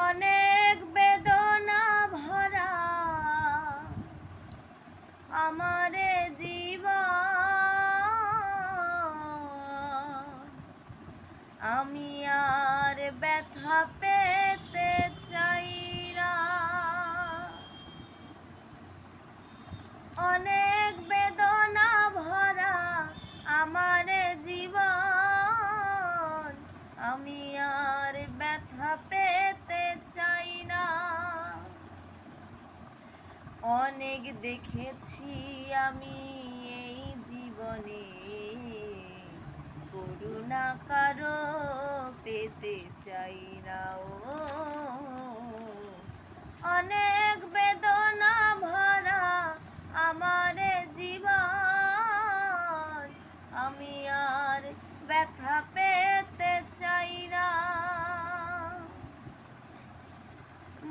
অনেক বেদনা ভরা আমারে জীবন, আমি আর ব্যথা পেতে চাই না। অনেক বেদনা ভরা আমারে জীবন, আমি আর ব্যথা পেতে চাই না। অনেক দেখেছি আমি এই জীবনে, করুণা কারো পেতে চাই না। অনেক বেদনা ভরা আমারে জীবন, আমি আর ব্যথা পেতে চাই না।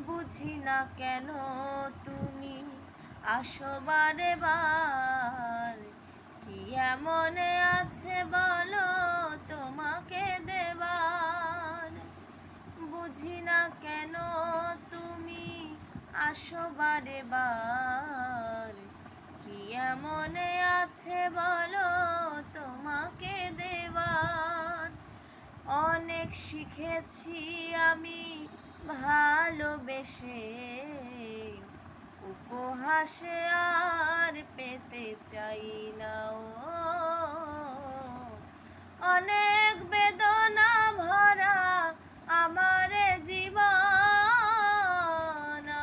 বুঝি না কেন তুমি আসো বারে বার, কি এমন আছে বলো তোমাকে দেবার। বুঝি না কেন তুমি আসো বারে বার, কি এমন আছে বলো তোমাকে দেবার। অনেক শিখেছি আমি ভালোবেসে, উপহাসে আর পেতে চাই না। অনেক বেদনা ভরা আমার জীবন,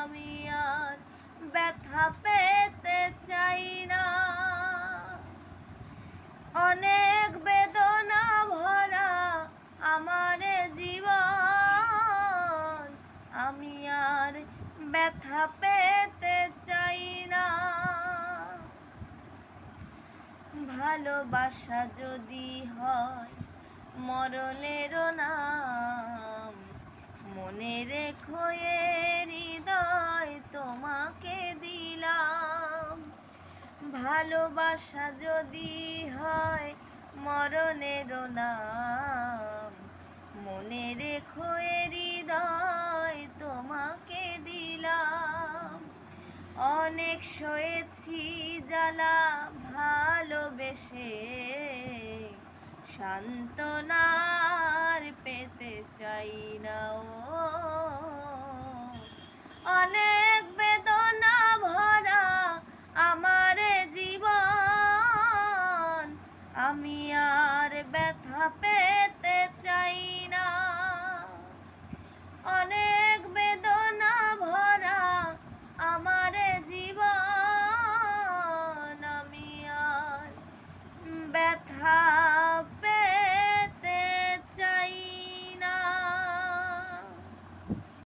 আমি আর ব্যথা পেতে চাই না। অনেক বেদনা ভরা আমার জীবন, আমি আর ব্যথা পেতে চাই না। ভালোবাসা যদি হয় মরণেরও নাম, মনে রেখো এ হৃদয় তোমাকে দিলাম। ভালোবাসা যদি হয় মরণেরও নাম, মনে রেখো এ হৃদয় তোমাকে দিলাম। অনেক সয়েছি জ্বালা ভালোবেসে, সান্ত্বনার পেতে চাই না। অনেক বেদনা ভরা আমার জীবন, আমি আর ব্যথা পেতে চাই না।